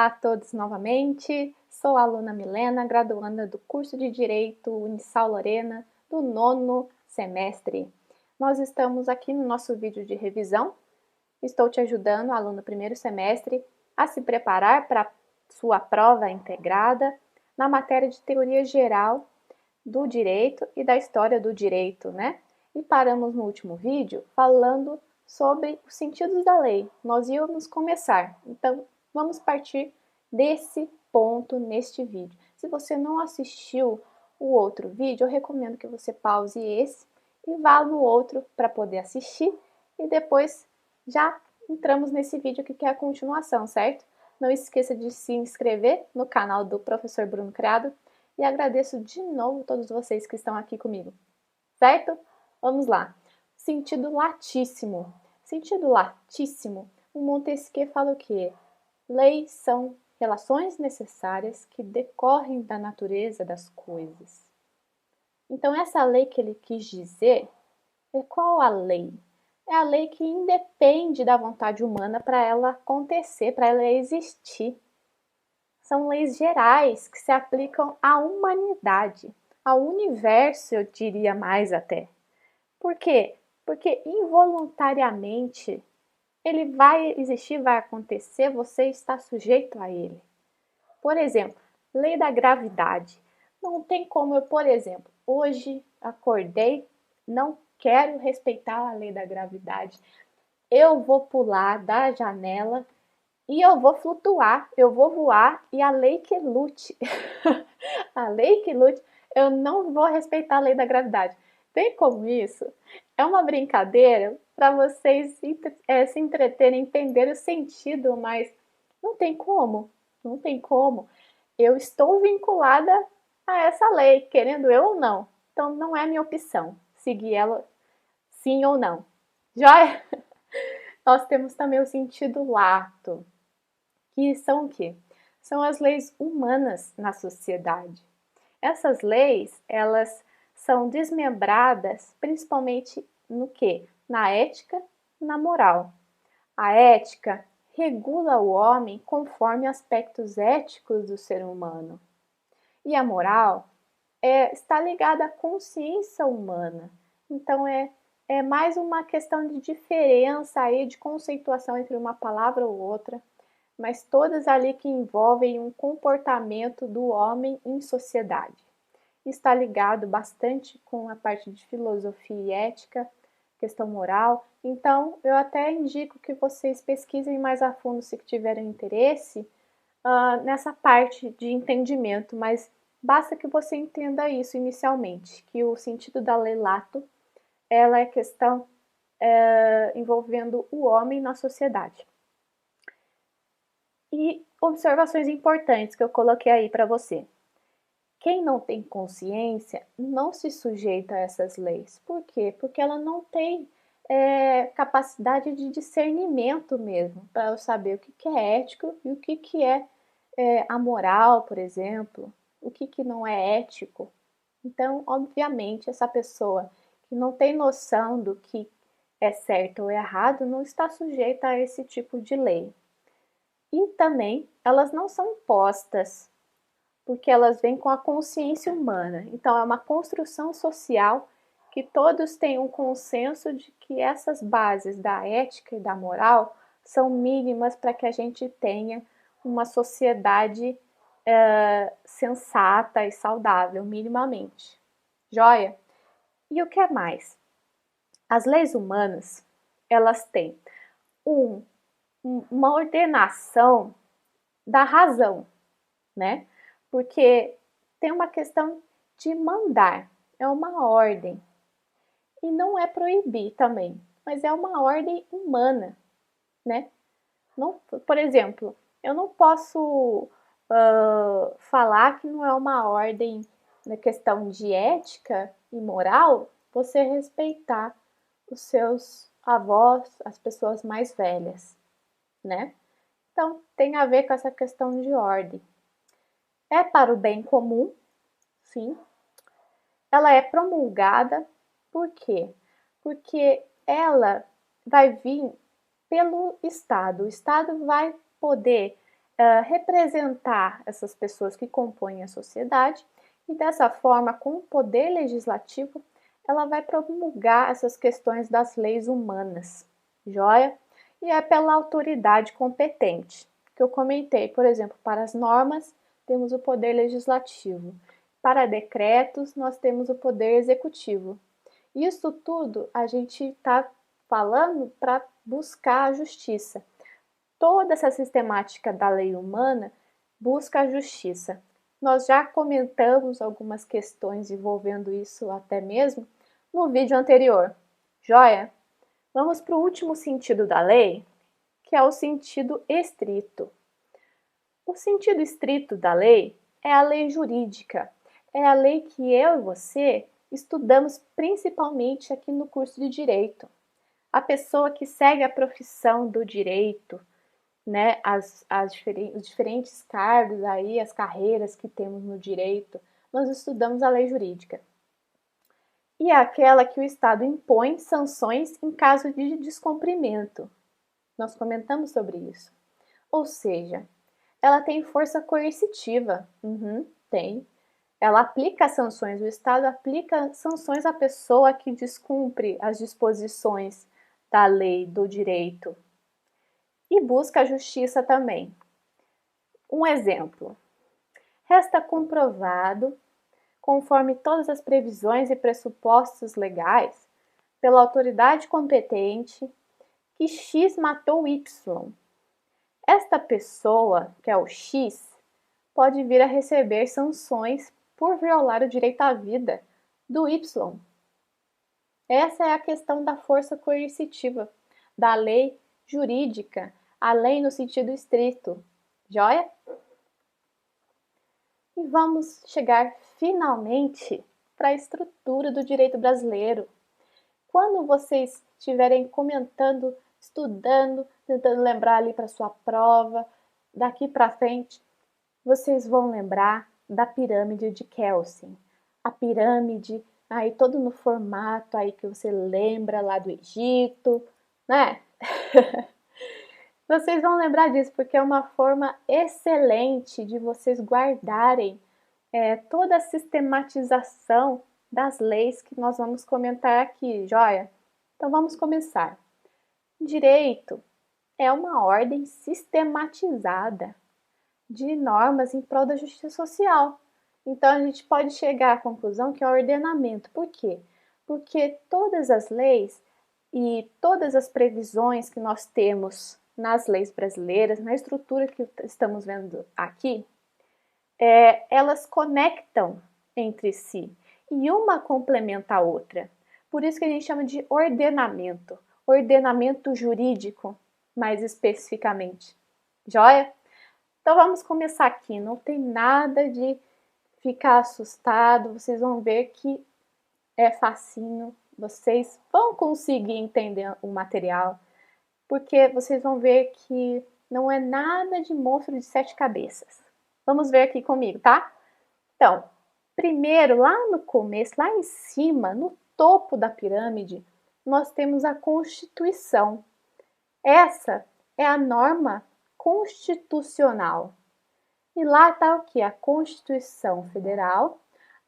Olá a todos novamente, sou a aluna Milena, graduanda do curso de Direito Unisal Lorena, do 9º semestre. Nós estamos aqui no nosso vídeo de revisão. Estou te ajudando, aluno do primeiro semestre, a se preparar para a sua prova integrada na matéria de teoria geral do direito e da história do direito, né? E paramos no último vídeo falando sobre os sentidos da lei. Nós íamos começar, então vamos partir desse ponto neste vídeo. Se você não assistiu o outro vídeo, eu recomendo que você pause esse e vá no outro para poder assistir e depois já entramos nesse vídeo que é a continuação, certo? Não esqueça de se inscrever no canal do Professor Bruno Criado e agradeço de novo a todos vocês que estão aqui comigo, certo? Vamos lá. Sentido latíssimo. Sentido latíssimo, o Montesquieu fala o quê? Leis são relações necessárias que decorrem da natureza das coisas. Então, essa lei que ele quis dizer é qual a lei? É a lei que independe da vontade humana para ela acontecer, para ela existir. São leis gerais que se aplicam à humanidade, ao universo, eu diria mais até. Por quê? Porque involuntariamente ele vai existir, vai acontecer, você está sujeito a ele. Por exemplo, lei da gravidade. Não tem como eu, por exemplo, hoje acordei, não quero respeitar a lei da gravidade. Eu vou pular da janela e eu vou flutuar, eu vou voar e a lei que lute. A lei que lute, eu não vou respeitar a lei da gravidade. Tem como isso? É uma brincadeira para vocês se entreterem, entender o sentido, mas não tem como, não tem como. Eu estou vinculada a essa lei, querendo eu ou não. Então não é minha opção seguir ela sim ou não. Joia? Nós temos também o sentido lato, que são o quê? São as leis humanas na sociedade. Essas leis, elas são desmembradas principalmente no quê? Na ética e na moral. A ética regula o homem conforme aspectos éticos do ser humano. E a moral está ligada à consciência humana. Então, é mais uma questão de diferença aí, de conceituação entre uma palavra ou outra, mas todas ali que envolvem um comportamento do homem em sociedade. Está ligado bastante com a parte de filosofia e ética, questão moral. Então, eu até indico que vocês pesquisem mais a fundo se tiverem interesse nessa parte de entendimento, mas basta que você entenda isso inicialmente, que o sentido da lei lato, ela é questão envolvendo o homem na sociedade. E observações importantes que eu coloquei aí para você. Quem não tem consciência não se sujeita a essas leis. Por quê? Porque ela não tem capacidade de discernimento mesmo, para eu saber o que é ético e o que é amoral, por exemplo, o que não é ético. Então, obviamente, essa pessoa que não tem noção do que é certo ou errado não está sujeita a esse tipo de lei. E também elas não são impostas, porque elas vêm com a consciência humana. Então, é uma construção social que todos têm um consenso de que essas bases da ética e da moral são mínimas para que a gente tenha uma sociedade sensata e saudável, minimamente. Joia? E o que é mais? As leis humanas, elas têm uma ordenação da razão, né? Porque tem uma questão de mandar, é uma ordem. E não é proibir também, mas é uma ordem humana, né? Não, por exemplo, eu não posso falar que não é uma ordem na questão de ética e moral você respeitar os seus avós, as pessoas mais velhas, né? Então, tem a ver com essa questão de ordem. É para o bem comum, sim. Ela é promulgada, por quê? Porque ela vai vir pelo Estado. O Estado vai poder representar essas pessoas que compõem a sociedade e dessa forma, com o poder legislativo, ela vai promulgar essas questões das leis humanas, joia? E é pela autoridade competente, que eu comentei, por exemplo, para as normas, temos o poder legislativo. Para decretos, nós temos o poder executivo. Isso tudo a gente está falando para buscar a justiça. Toda essa sistemática da lei humana busca a justiça. Nós já comentamos algumas questões envolvendo isso até mesmo no vídeo anterior. Joia? Vamos para o último sentido da lei, que é o sentido estrito. O sentido estrito da lei é a lei jurídica, é a lei que eu e você estudamos principalmente aqui no curso de Direito. A pessoa que segue a profissão do direito, né, os diferentes cargos aí, as carreiras que temos no direito, nós estudamos a lei jurídica. E é aquela que o Estado impõe sanções em caso de descumprimento. Nós comentamos sobre isso. Ou seja, ela tem força coercitiva. Tem. Ela aplica sanções, o Estado aplica sanções à pessoa que descumpre as disposições da lei, do direito. E busca a justiça também. Um exemplo. Resta comprovado, conforme todas as previsões e pressupostos legais, pela autoridade competente, que X matou Y. Esta pessoa, que é o X, pode vir a receber sanções por violar o direito à vida do Y. Essa é a questão da força coercitiva, da lei jurídica, a lei no sentido estrito. Joia? E vamos chegar finalmente para a estrutura do direito brasileiro. Quando vocês estiverem comentando, estudando, tentando lembrar ali para sua prova, daqui para frente, vocês vão lembrar da pirâmide de Kelsen. A pirâmide, aí todo no formato aí que você lembra lá do Egito, né? Vocês vão lembrar disso porque é uma forma excelente de vocês guardarem toda a sistematização das leis que nós vamos comentar aqui, joia? Então vamos começar. Direito é uma ordem sistematizada de normas em prol da justiça social. Então a gente pode chegar à conclusão que é ordenamento. Por quê? Porque todas as leis e todas as previsões que nós temos nas leis brasileiras, na estrutura que estamos vendo aqui, elas conectam entre si e uma complementa a outra. Por isso que a gente chama de ordenamento jurídico, mais especificamente. Joia? Então vamos começar aqui, não tem nada de ficar assustado, vocês vão ver que é facinho, vocês vão conseguir entender o material, porque vocês vão ver que não é nada de monstro de 7 cabeças. Vamos ver aqui comigo, tá? Então, primeiro, lá no começo, lá em cima, no topo da pirâmide, nós temos a Constituição. Essa é a norma constitucional. E lá está o que? A Constituição Federal,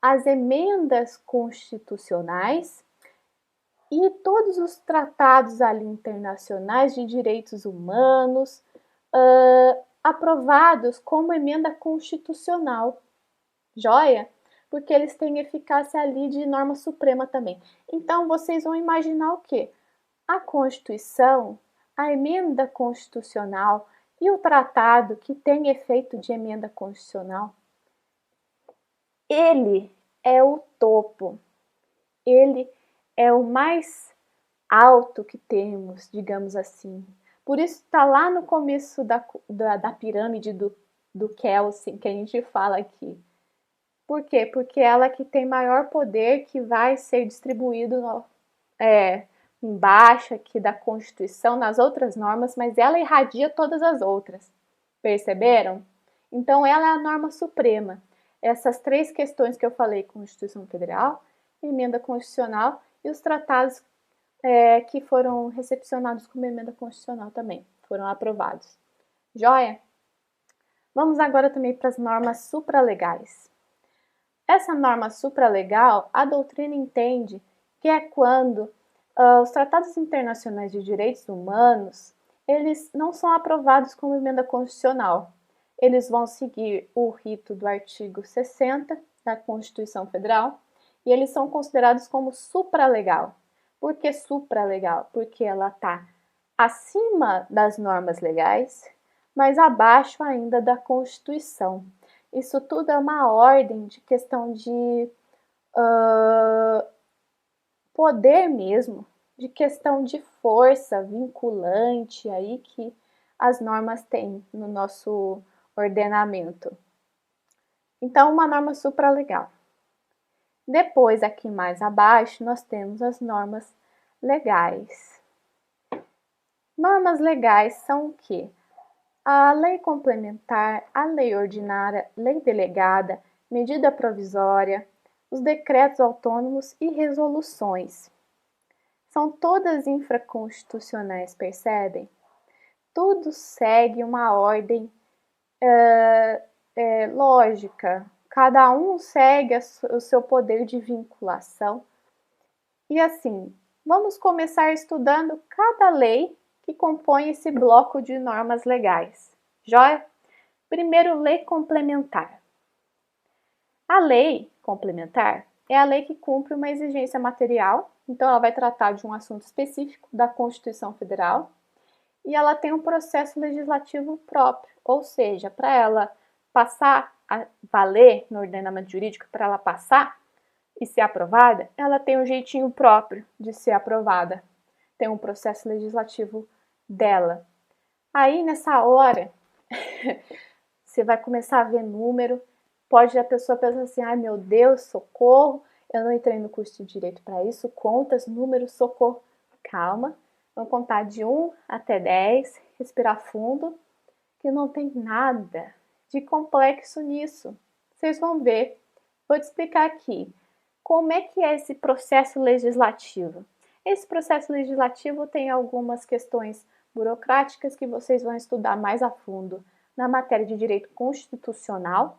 as emendas constitucionais e todos os tratados ali internacionais de direitos humanos aprovados como emenda constitucional. Joia? Porque eles têm eficácia ali de norma suprema também. Então, vocês vão imaginar o quê? A Constituição, a emenda constitucional e o tratado que tem efeito de emenda constitucional, ele é o topo, ele é o mais alto que temos, digamos assim. Por isso está lá no começo da pirâmide do Kelsen, que a gente fala aqui. Por quê? Porque ela que tem maior poder que vai ser distribuído embaixo aqui da Constituição, nas outras normas, mas ela irradia todas as outras. Perceberam? Então ela é a norma suprema. Essas 3 questões que eu falei, Constituição Federal, emenda constitucional e os tratados que foram recepcionados como emenda constitucional também, foram aprovados. Joia? Vamos agora também para as normas supralegais. Essa norma supralegal, a doutrina entende que é quando os tratados internacionais de direitos humanos, eles não são aprovados como emenda constitucional. Eles vão seguir o rito do artigo 60 da Constituição Federal e eles são considerados como supralegal. Por que supralegal? Porque ela está acima das normas legais, mas abaixo ainda da Constituição. Isso tudo é uma ordem de questão de poder mesmo, de questão de força vinculante aí que as normas têm no nosso ordenamento. Então, uma norma supralegal. Depois, aqui mais abaixo, nós temos as normas legais. Normas legais são o quê? A lei complementar, a lei ordinária, lei delegada, medida provisória, os decretos autônomos e resoluções. São todas infraconstitucionais, percebem? Tudo segue uma ordem lógica. Cada um segue o seu poder de vinculação. E assim, vamos começar estudando cada lei que compõe esse bloco de normas legais. Joia? Primeiro, lei complementar. A lei complementar é a lei que cumpre uma exigência material, então ela vai tratar de um assunto específico da Constituição Federal e ela tem um processo legislativo próprio, ou seja, para ela passar a valer no ordenamento jurídico, para ela passar e ser aprovada, ela tem um jeitinho próprio de ser aprovada, tem um processo legislativo dela. Aí nessa hora, você vai começar a ver número, pode a pessoa pensar assim, ai meu Deus, socorro, eu não entrei no curso de Direito para isso, contas, números, socorro. Calma, vamos contar de 1 até 10, respirar fundo, que não tem nada de complexo nisso. Vocês vão ver, vou te explicar aqui. Como é que é esse processo legislativo? Esse processo legislativo tem algumas questões burocráticas que vocês vão estudar mais a fundo na matéria de direito constitucional,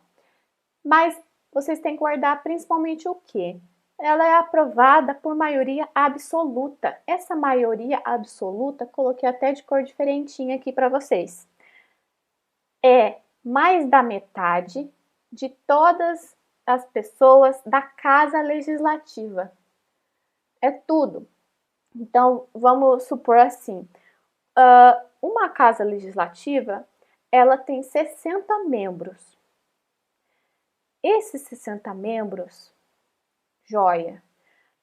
mas vocês têm que guardar principalmente o quê? Ela é aprovada por maioria absoluta. Essa maioria absoluta, coloquei até de cor diferentinha aqui para vocês. É mais da metade de todas as pessoas da Casa Legislativa. É tudo. Então, vamos supor assim, uma Casa Legislativa, ela tem 60 membros. Esses 60 membros, joia,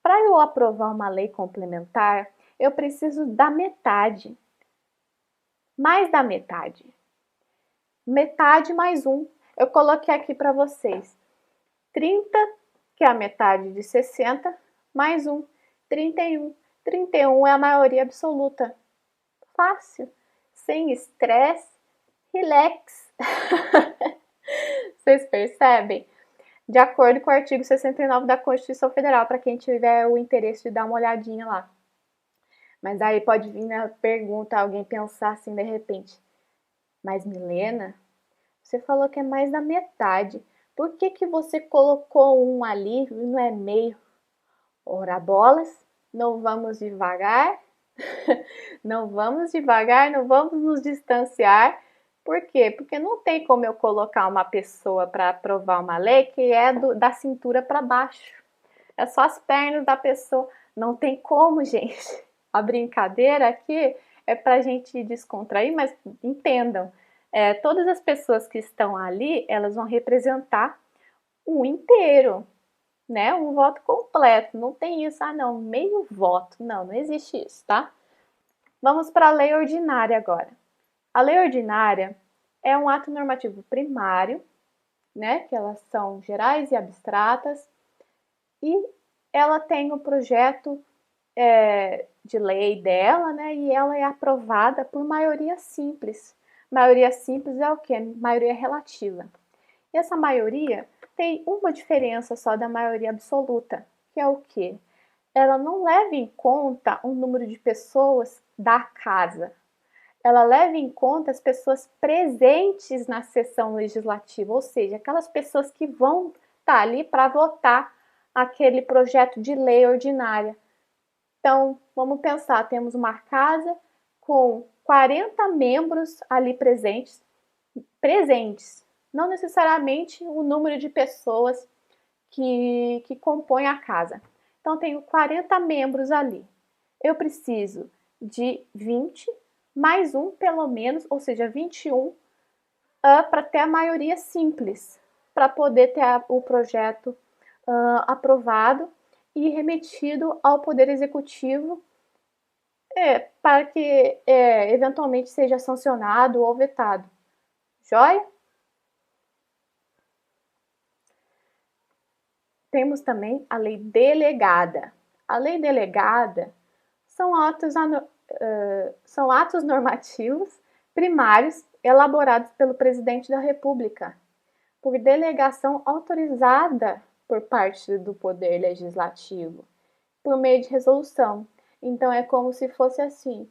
para eu aprovar uma lei complementar, eu preciso da metade. Mais da metade. Metade mais 1. Eu coloquei aqui para vocês. 30, que é a metade de 60, mais 1, 31. 31 é a maioria absoluta. Fácil. Sem estresse. Relax. Vocês percebem? De acordo com o artigo 69 da Constituição Federal, para quem tiver o interesse de dar uma olhadinha lá. Mas aí pode vir na pergunta, alguém pensar assim de repente, mas Milena, você falou que é mais da metade, por que que você colocou 1 ali e não é meio? Ora bolas, não vamos devagar, não vamos devagar, não vamos nos distanciar. Por quê? Porque não tem como eu colocar uma pessoa para aprovar uma lei que é da cintura para baixo. É só as pernas da pessoa. Não tem como, gente. A brincadeira aqui é para a gente descontrair, mas entendam. Todas as pessoas que estão ali, elas vão representar o inteiro, né? Um voto completo. Não tem isso, não, meio voto. Não, não existe isso, tá? Vamos para a lei ordinária agora. A lei ordinária é um ato normativo primário, né? Que elas são gerais e abstratas, e ela tem o projeto de lei dela, né? E ela é aprovada por maioria simples. Maioria simples é o quê? Maioria relativa. E essa maioria tem uma diferença só da maioria absoluta, que é o quê? Ela não leva em conta o número de pessoas da casa. ela leva em conta as pessoas presentes na sessão legislativa, ou seja, aquelas pessoas que vão estar ali para votar aquele projeto de lei ordinária. Então, vamos pensar, temos uma casa com 40 membros ali presentes, não necessariamente o número de pessoas que compõem a casa. Então, tenho 40 membros ali. Eu preciso de 20 mais um, pelo menos, ou seja, 21, para ter a maioria simples, para poder ter o projeto aprovado e remetido ao Poder Executivo, para que eventualmente seja sancionado ou vetado. Joia? Temos também a lei delegada. A lei delegada são atos normativos primários elaborados pelo presidente da República, por delegação autorizada por parte do Poder Legislativo, por meio de resolução. Então, é como se fosse assim: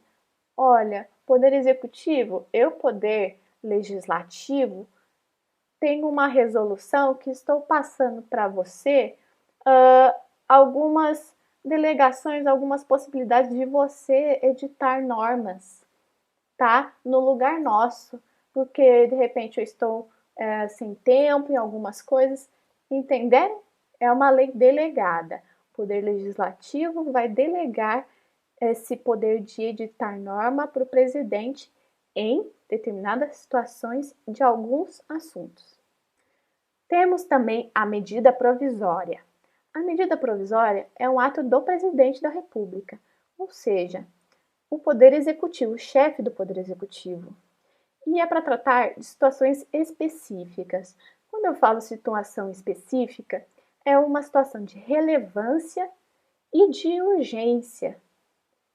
olha, Poder Executivo, eu, Poder Legislativo, tenho uma resolução que estou passando para você algumas delegações, algumas possibilidades de você editar normas, tá? No lugar nosso, porque de repente eu estou sem tempo em algumas coisas, entenderam? É uma lei delegada. O Poder Legislativo vai delegar esse poder de editar norma para o presidente em determinadas situações de alguns assuntos. Temos também a medida provisória. A medida provisória é um ato do presidente da República, ou seja, o Poder Executivo, o chefe do Poder Executivo. E é para tratar de situações específicas. Quando eu falo situação específica, é uma situação de relevância e de urgência,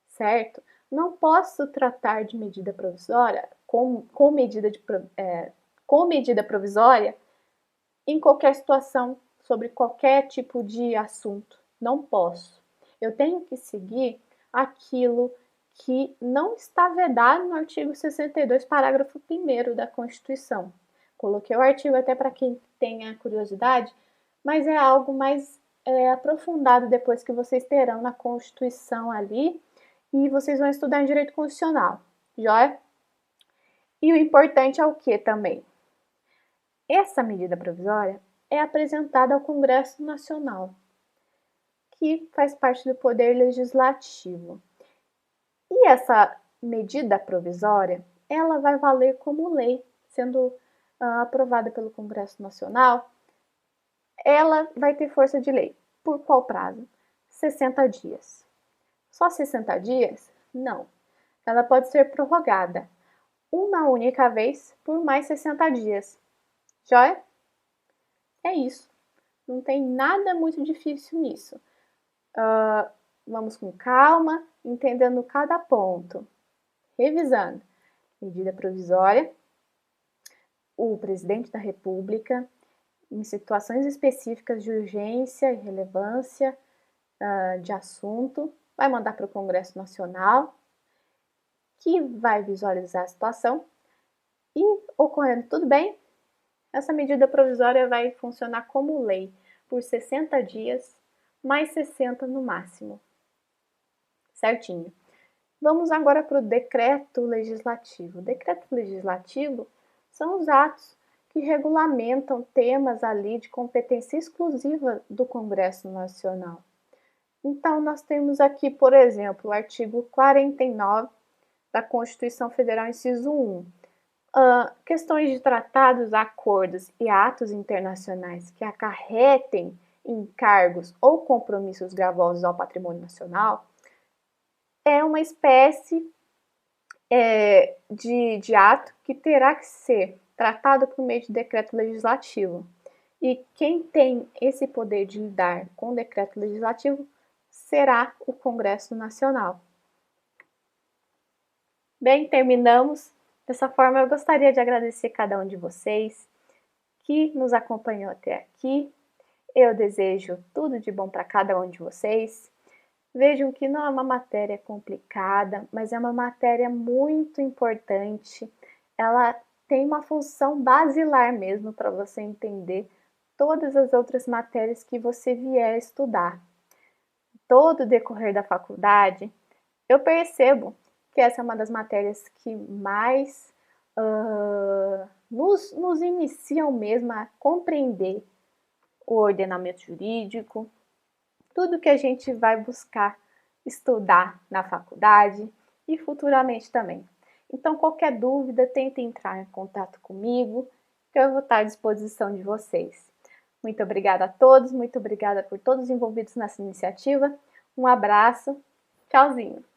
certo? Não posso tratar de medida provisória com medida provisória em qualquer situação, sobre qualquer tipo de assunto. Não posso. Eu tenho que seguir aquilo que não está vedado no artigo 62, parágrafo 1º da Constituição. Coloquei o artigo até para quem tenha curiosidade, mas é algo mais aprofundado depois que vocês terão na Constituição ali e vocês vão estudar em Direito Constitucional, joia? E o importante é o que também? Essa medida provisória é apresentada ao Congresso Nacional, que faz parte do Poder Legislativo. E essa medida provisória, ela vai valer como lei, sendo aprovada pelo Congresso Nacional, ela vai ter força de lei. Por qual prazo? 60 dias. Só 60 dias? Não. Ela pode ser prorrogada uma única vez por mais 60 dias. Joia? É isso. Não tem nada muito difícil nisso. Vamos com calma, entendendo cada ponto. Revisando. Medida provisória. O presidente da República, em situações específicas de urgência e relevância de assunto, vai mandar para o Congresso Nacional, que vai visualizar a situação e, ocorrendo tudo bem, essa medida provisória vai funcionar como lei por 60 dias, mais 60 no máximo. Certinho. Vamos agora para o decreto legislativo. O decreto legislativo são os atos que regulamentam temas ali de competência exclusiva do Congresso Nacional. Então, nós temos aqui, por exemplo, o artigo 49 da Constituição Federal, inciso 1. Questões de tratados, acordos e atos internacionais que acarretem encargos ou compromissos gravosos ao patrimônio nacional é uma espécie de ato que terá que ser tratado por meio de decreto legislativo. E quem tem esse poder de lidar com o decreto legislativo será o Congresso Nacional. Bem, terminamos. Dessa forma, eu gostaria de agradecer cada um de vocês que nos acompanhou até aqui. Eu desejo tudo de bom para cada um de vocês. Vejam que não é uma matéria complicada, mas é uma matéria muito importante. Ela tem uma função basilar mesmo para você entender todas as outras matérias que você vier estudar. Todo o decorrer da faculdade, eu percebo que essa é uma das matérias que mais nos iniciam mesmo a compreender o ordenamento jurídico, tudo que a gente vai buscar estudar na faculdade e futuramente também. Então, qualquer dúvida, tente entrar em contato comigo, que eu vou estar à disposição de vocês. Muito obrigada a todos, muito obrigada por todos envolvidos nessa iniciativa. Um abraço, tchauzinho!